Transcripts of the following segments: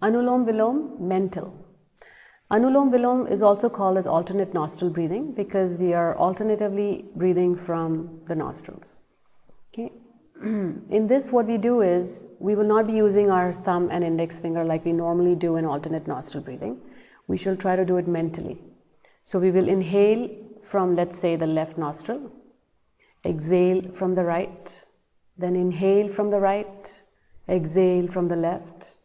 Anulom Vilom, mental. Anulom Vilom is also called as alternate nostril breathing because we are alternatively breathing from the nostrils. Okay. In this, what we do is, we will not be using our thumb and index finger like we normally do in alternate nostril breathing. We shall try to do it mentally. So we will inhale from, let's say, the left nostril, exhale from the right, then inhale from the right, exhale from the left,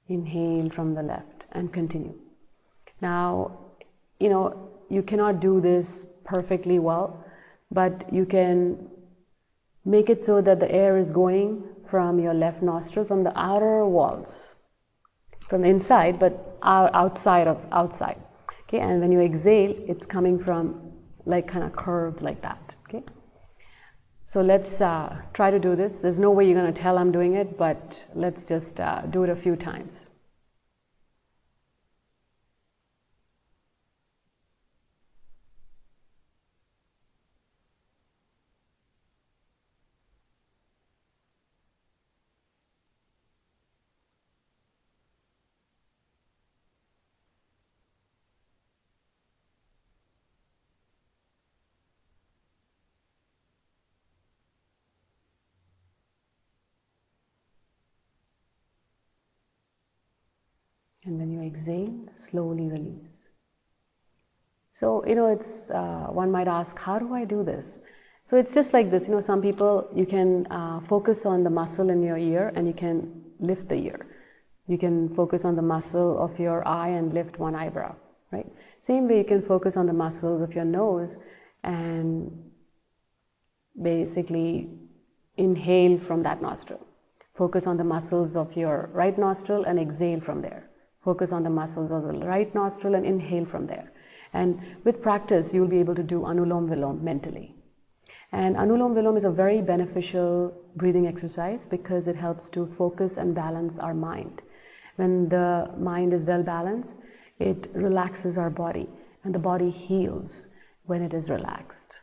inhale from the left, and continue. Now, you cannot do this perfectly well, but you can make it so that the air is going from your left nostril, from the outer walls, from the inside, but outside. Okay, and when you exhale, it's coming from like kind of curved like that. Okay, so let's try to do this. There's no way you're going to tell I'm doing it, but let's just do it a few times. And when you exhale, slowly release. So, it's, one might ask, how do I do this? So it's just like this, some people, you can focus on the muscle in your ear and you can lift the ear. You can focus on the muscle of your eye and lift one eyebrow, right? Same way you can focus on the muscles of your nose and basically inhale from that nostril. Focus on the muscles of your right nostril and exhale from there. Focus on the muscles of the right nostril and inhale from there. And with practice, you'll be able to do Anulom Vilom mentally. And Anulom Vilom is a very beneficial breathing exercise because it helps to focus and balance our mind. When the mind is well balanced, it relaxes our body, and the body heals when it is relaxed.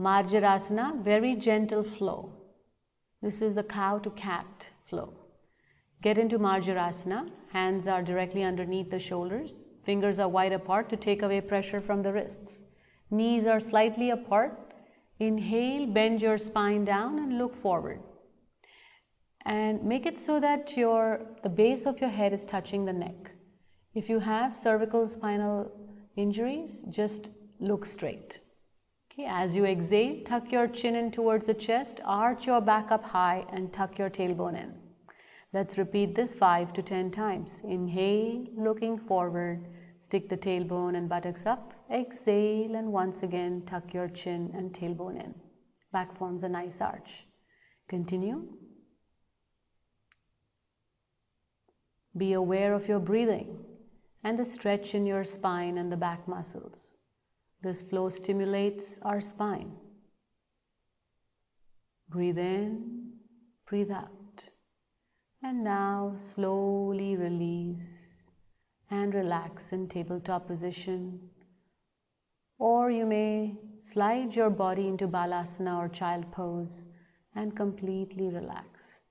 Marici Asana, very gentle flow. This is the cow to cat flow. Get into Marici Asana. Hands are directly underneath the shoulders. Fingers are wide apart to take away pressure from the wrists. Knees are slightly apart. Inhale, bend your spine down and look forward. And make it so that the base of your head is touching the neck. If you have cervical spinal injuries, just look straight. Okay, as you exhale, tuck your chin in towards the chest, arch your back up high and tuck your tailbone in. Let's repeat this 5 to 10 times. Inhale, looking forward, stick the tailbone and buttocks up. Exhale, and once again, tuck your chin and tailbone in. Back forms a nice arch. Continue. Be aware of your breathing and the stretch in your spine and the back muscles. This flow stimulates our spine. Breathe in, breathe out. And now slowly release and relax in tabletop position. Or you may slide your body into Balasana or child pose and completely relax.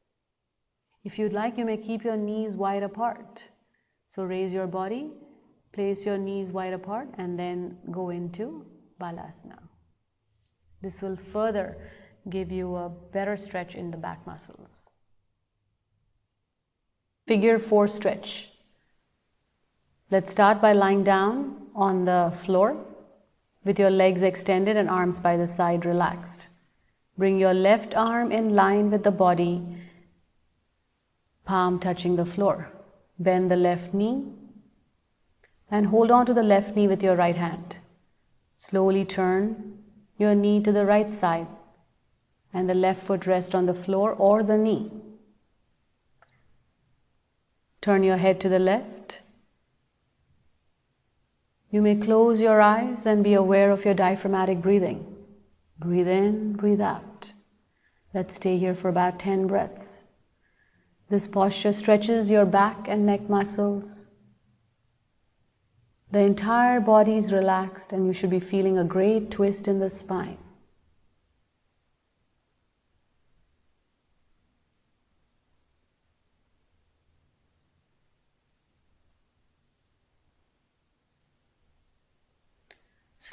If you'd like, you may keep your knees wide apart. So raise your body, place your knees wide apart, and then go into Balasana. This will further give you a better stretch in the back muscles. Figure 4 stretch. Let's start by lying down on the floor with your legs extended and arms by the side relaxed. Bring your left arm in line with the body, palm touching the floor. Bend the left knee and hold on to the left knee with your right hand. Slowly turn your knee to the right side and the left foot rest on the floor or the knee. Turn your head to the left. You may close your eyes and be aware of your diaphragmatic breathing. Breathe in, breathe out. Let's stay here for about 10 breaths. This posture stretches your back and neck muscles. The entire body is relaxed and you should be feeling a great twist in the spine.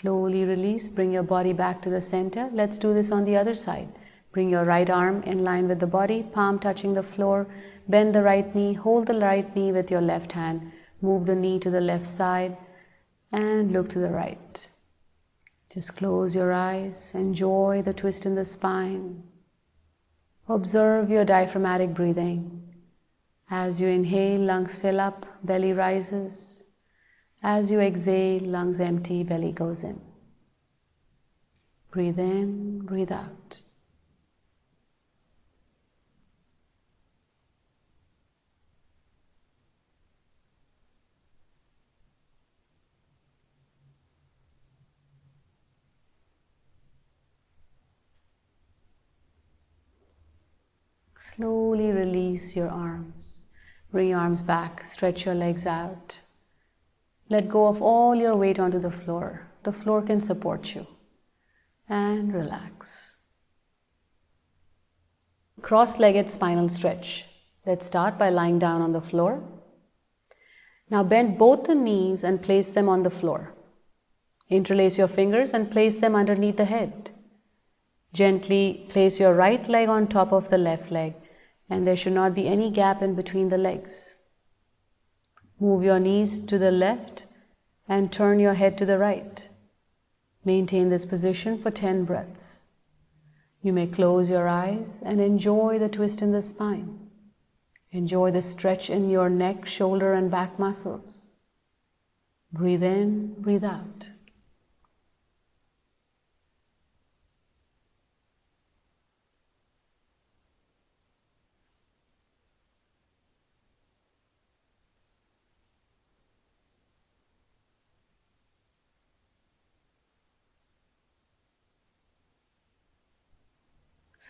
Slowly release, bring your body back to the center. Let's do this on the other side. Bring your right arm in line with the body, palm touching the floor. Bend the right knee, hold the right knee with your left hand. Move the knee to the left side and look to the right. Just close your eyes, enjoy the twist in the spine. Observe your diaphragmatic breathing. As you inhale, lungs fill up, belly rises. As you exhale, lungs empty, belly goes in. Breathe in, breathe out. Slowly release your arms. Bring your arms back, stretch your legs out. Let go of all your weight onto the floor. The floor can support you. And relax. Cross-legged spinal stretch. Let's start by lying down on the floor. Now bend both the knees and place them on the floor. Interlace your fingers and place them underneath the head. Gently place your right leg on top of the left leg, and there should not be any gap in between the legs. Move your knees to the left and turn your head to the right. Maintain this position for 10 breaths. You may close your eyes and enjoy the twist in the spine. Enjoy the stretch in your neck, shoulder, and back muscles. Breathe in, breathe out.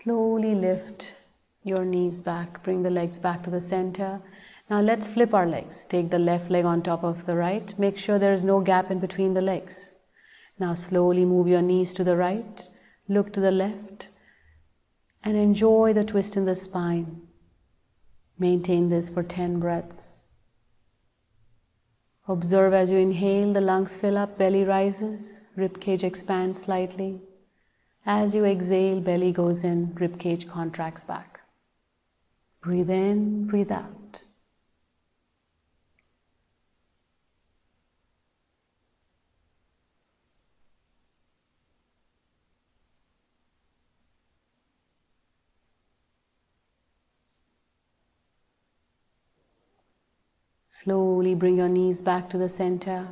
Slowly lift your knees back, bring the legs back to the center. Now let's flip our legs. Take the left leg on top of the right. Make sure there is no gap in between the legs. Now slowly move your knees to the right, look to the left, and enjoy the twist in the spine. Maintain this for 10 breaths. Observe as you inhale, the lungs fill up, belly rises, ribcage expands slightly. As you exhale, belly goes in, ribcage contracts back. Breathe in, breathe out. Slowly bring your knees back to the center.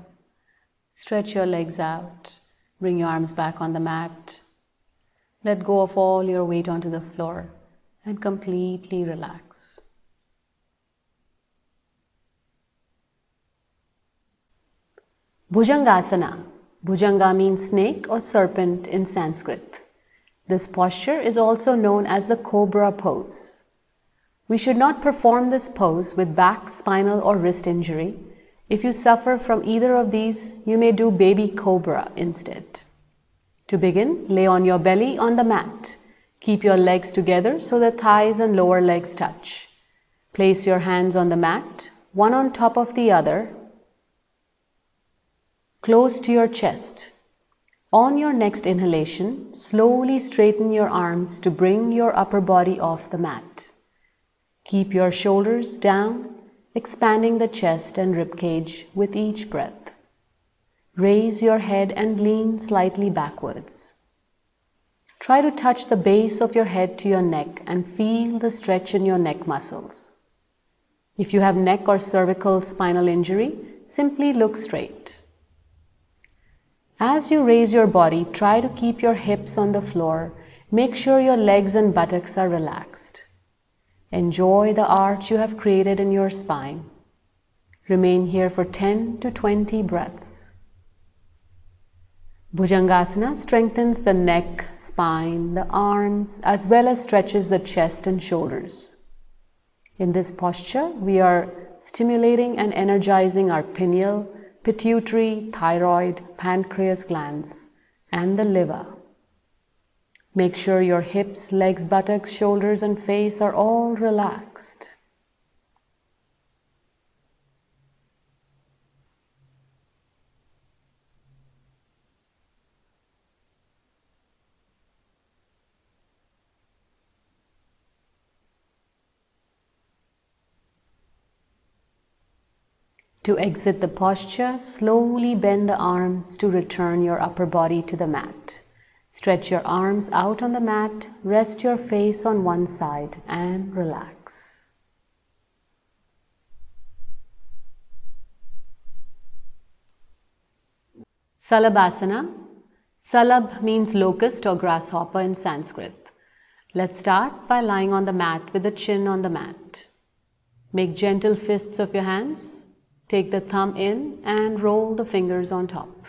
Stretch your legs out. Bring your arms back on the mat. Let go of all your weight onto the floor and completely relax. Bhujangasana. Bhujanga means snake or serpent in Sanskrit. This posture is also known as the cobra pose. We should not perform this pose with back, spinal, or wrist injury. If you suffer from either of these, you may do baby cobra instead. To begin, lay on your belly on the mat. Keep your legs together so the thighs and lower legs touch. Place your hands on the mat, one on top of the other, close to your chest. On your next inhalation, slowly straighten your arms to bring your upper body off the mat. Keep your shoulders down, expanding the chest and ribcage with each breath. Raise your head and lean slightly backwards. Try to touch the base of your head to your neck and feel the stretch in your neck muscles. If you have neck or cervical spinal injury, simply look straight. As you raise your body, try to keep your hips on the floor. Make sure your legs and buttocks are relaxed. Enjoy the arch you have created in your spine. Remain here for 10 to 20 breaths. Bhujangasana strengthens the neck, spine, the arms, as well as stretches the chest and shoulders. In this posture, we are stimulating and energizing our pineal, pituitary, thyroid, pancreas glands, and the liver. Make sure your hips, legs, buttocks, shoulders, and face are all relaxed. To exit the posture, slowly bend the arms to return your upper body to the mat. Stretch your arms out on the mat, rest your face on one side and relax. Salabhasana. Salabh means locust or grasshopper in Sanskrit. Let's start by lying on the mat with the chin on the mat. Make gentle fists of your hands. Take the thumb in and roll the fingers on top.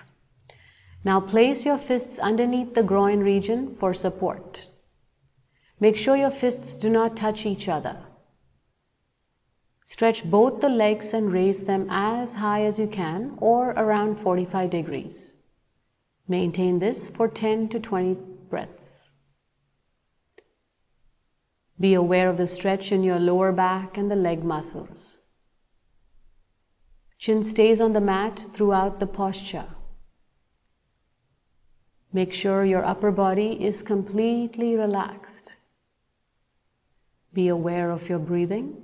Now place your fists underneath the groin region for support. Make sure your fists do not touch each other. Stretch both the legs and raise them as high as you can, or around 45 degrees. Maintain this for 10 to 20 breaths. Be aware of the stretch in your lower back and the leg muscles. Chin stays on the mat throughout the posture. Make sure your upper body is completely relaxed. Be aware of your breathing.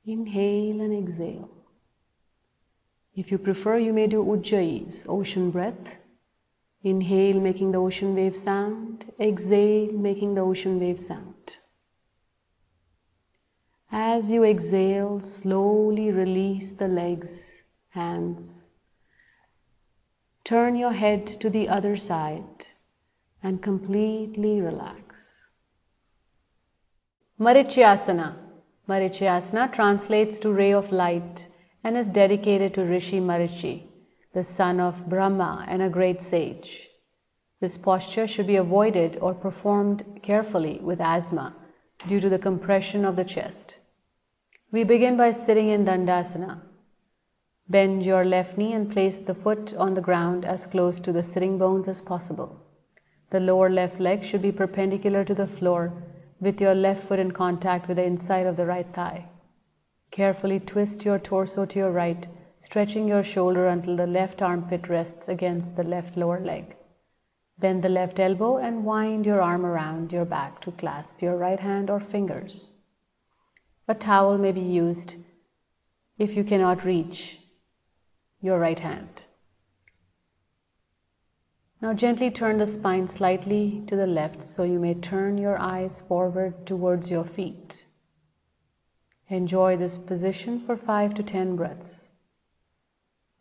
Inhale and exhale. If you prefer, you may do Ujjayi's, ocean breath. Inhale, making the ocean wave sound. Exhale, making the ocean wave sound. As you exhale, slowly release the legs, hands. Turn your head to the other side and completely relax. Marici Asana. Marici Asana translates to ray of light and is dedicated to Rishi Marici, the son of Brahma and a great sage. This posture should be avoided or performed carefully with asthma due to the compression of the chest. We begin by sitting in Dandasana. Bend your left knee and place the foot on the ground as close to the sitting bones as possible. The lower left leg should be perpendicular to the floor with your left foot in contact with the inside of the right thigh. Carefully twist your torso to your right, stretching your shoulder until the left armpit rests against the left lower leg. Bend the left elbow and wind your arm around your back to clasp your right hand or fingers. A towel may be used if you cannot reach your right hand. Now gently turn the spine slightly to the left so you may turn your eyes forward towards your feet. Enjoy this position for 5 to 10 breaths.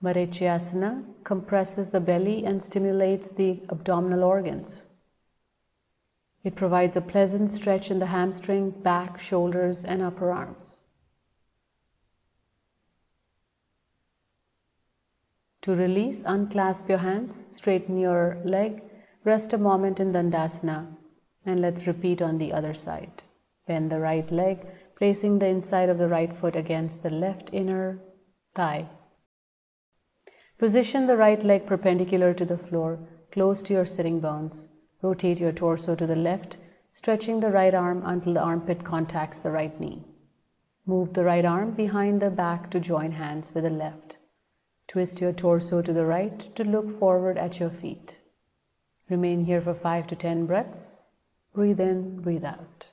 Marici Asana compresses the belly and stimulates the abdominal organs. It provides a pleasant stretch in the hamstrings, back, shoulders, and upper arms. To release, unclasp your hands, straighten your leg, rest a moment in Dandasana, and let's repeat on the other side. Bend the right leg, placing the inside of the right foot against the left inner thigh. Position the right leg perpendicular to the floor, close to your sitting bones. Rotate your torso to the left, stretching the right arm until the armpit contacts the right knee. Move the right arm behind the back to join hands with the left. Twist your torso to the right to look forward at your feet. Remain here for 5 to 10 breaths. Breathe in, breathe out.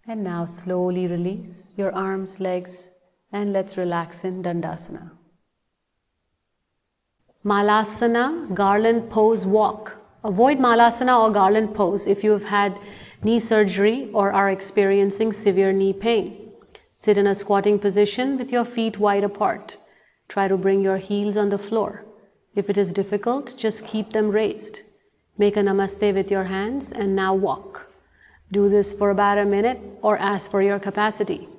And now slowly release your arms, legs, and let's relax in Dandasana. Malasana, Garland pose walk. Avoid Malasana or Garland pose if you have had knee surgery or are experiencing severe knee pain. Sit in a squatting position with your feet wide apart. Try to bring your heels on the floor. If it is difficult, just keep them raised. Make a namaste with your hands and now walk. Do this for about a minute or as per your capacity.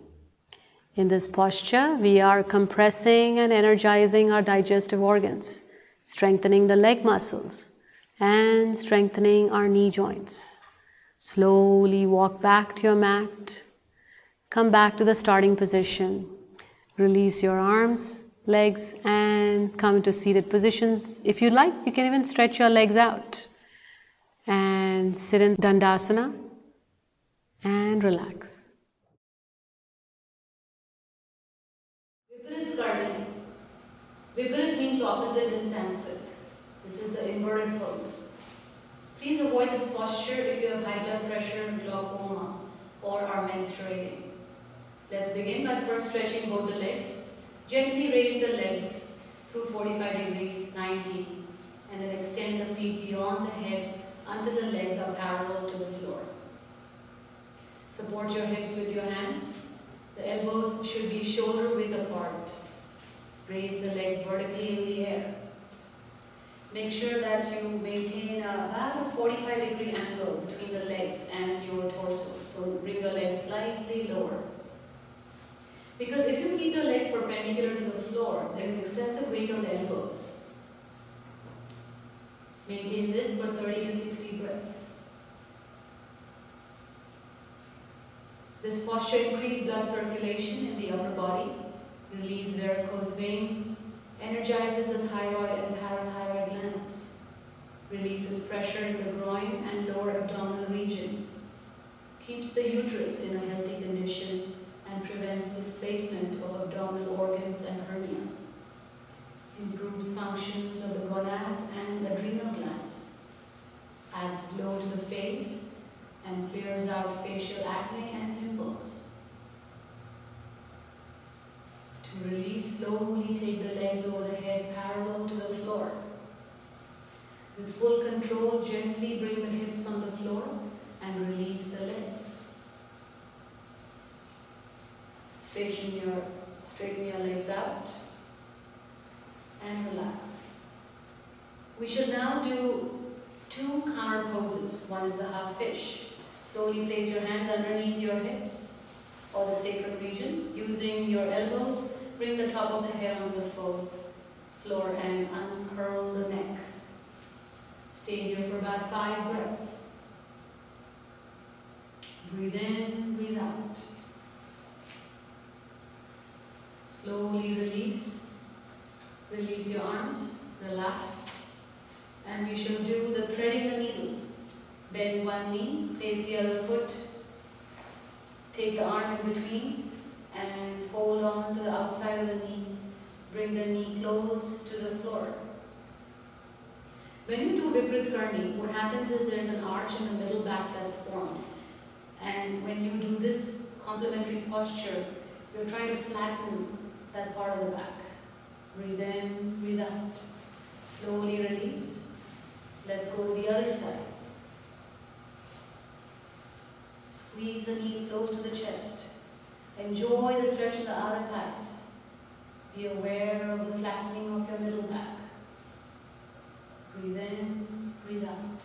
In this posture, we are compressing and energizing our digestive organs, strengthening the leg muscles, and strengthening our knee joints. Slowly walk back to your mat. Come back to the starting position. Release your arms, legs, and come into seated positions. If you like, you can even stretch your legs out. And sit in Dandasana. and relax. Viparit Karni. Viparit means opposite in Sanskrit. This is the inverted pose. Please avoid this posture if you have high blood pressure, glaucoma, or are menstruating. Let's begin by first stretching both the legs. Gently raise the legs through 45 degrees, 90, and then extend the feet beyond the head until the legs are parallel to the floor. Support your hips with your hands. The elbows should be shoulder width apart. Raise the legs vertically in the air. Make sure that you maintain about a 45-degree angle between the legs and your torso. So bring your legs slightly lower. Because if you keep your legs perpendicular to the floor, there is excessive weight on the elbows. Maintain this for 30 to 60 breaths. This posture increases blood circulation in the upper body, relieves varicose veins, energizes the thyroid and parathyroid glands, releases pressure in the groin and lower abdominal region, keeps the uterus in a healthy condition, and prevents displacement of abdominal organs and hernia, improves functions of the gonad and adrenal glands, adds glow to the face, and clears out facial acne and pimples. To release, slowly take the legs over the head parallel to the floor. With full control, gently bring the hips on the floor and release the legs. Straighten your legs out and relax. We should now do two counter poses. One is the half fish. Slowly place your hands underneath your hips or the sacral region. Using your elbows, bring the top of the head on the floor and uncurl the neck. Stay here for about 5 breaths. Breathe in, breathe out. Slowly release. Release your arms, relax. And we shall do the threading the needle. Bend one knee, face the other foot. Take the arm in between and hold on to the outside of the knee. Bring the knee close to the floor. When you do Viparit Karni, what happens is there's an arch in the middle back that's formed. And when you do this complementary posture, you're trying to flatten that part of the back. Breathe in, breathe out. Slowly release. Let's go to the other side. Squeeze the knees close to the chest. Enjoy the stretch in the outer thighs. Be aware of the flattening of your middle back. Breathe in, breathe out.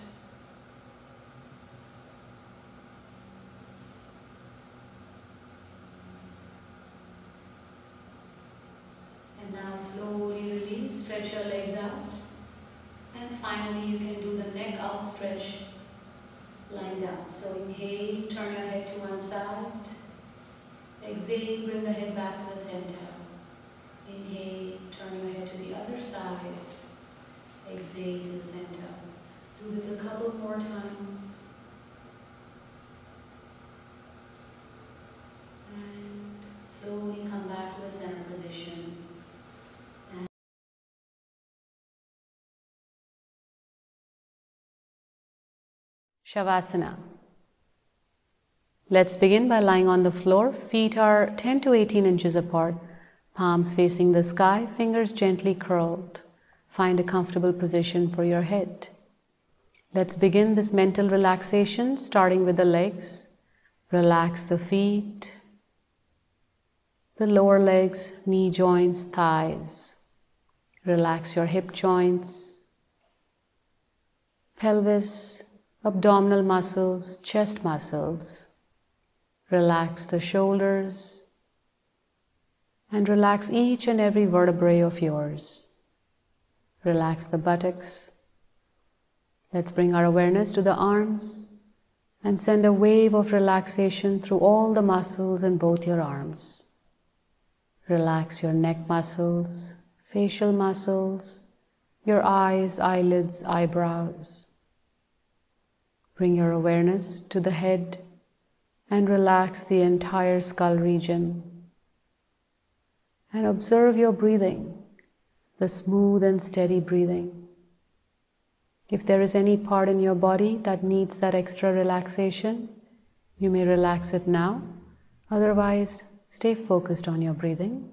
And now slowly release, stretch your legs out. And finally you can do the neck out stretch lying down. So inhale, turn your head to one side. Exhale, bring the head back to the center. Inhale, turn your head to the other side. Exhale to the center. Do this a couple more times. And slowly come back to the center position. Savasana. Let's begin by lying on the floor. Feet are 10 to 18 inches apart, palms facing the sky, fingers gently curled. Find a comfortable position for your head. Let's begin this mental relaxation, starting with the legs. Relax the feet, the lower legs, knee joints, thighs. Relax your hip joints, pelvis, abdominal muscles, chest muscles. Relax the shoulders and relax each and every vertebrae of yours. Relax the buttocks. Let's bring our awareness to the arms and send a wave of relaxation through all the muscles in both your arms. Relax your neck muscles, facial muscles, your eyes, eyelids, eyebrows. Bring your awareness to the head, and relax the entire skull region. And observe your breathing, the smooth and steady breathing. If there is any part in your body that needs that extra relaxation, you may relax it now. Otherwise, stay focused on your breathing.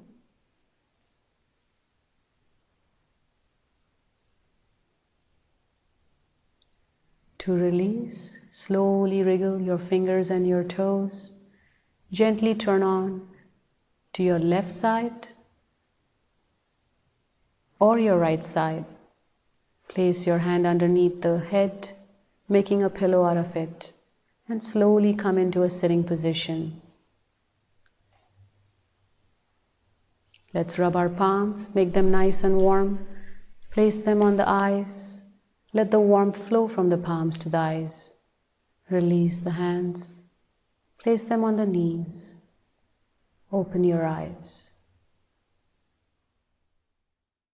To release, slowly wriggle your fingers and your toes. Gently turn on to your left side or your right side. Place your hand underneath the head, making a pillow out of it, and slowly come into a sitting position. Let's rub our palms, make them nice and warm. Place them on the eyes. Let the warmth flow from the palms to the eyes. Release the hands. Place them on the knees. Open your eyes.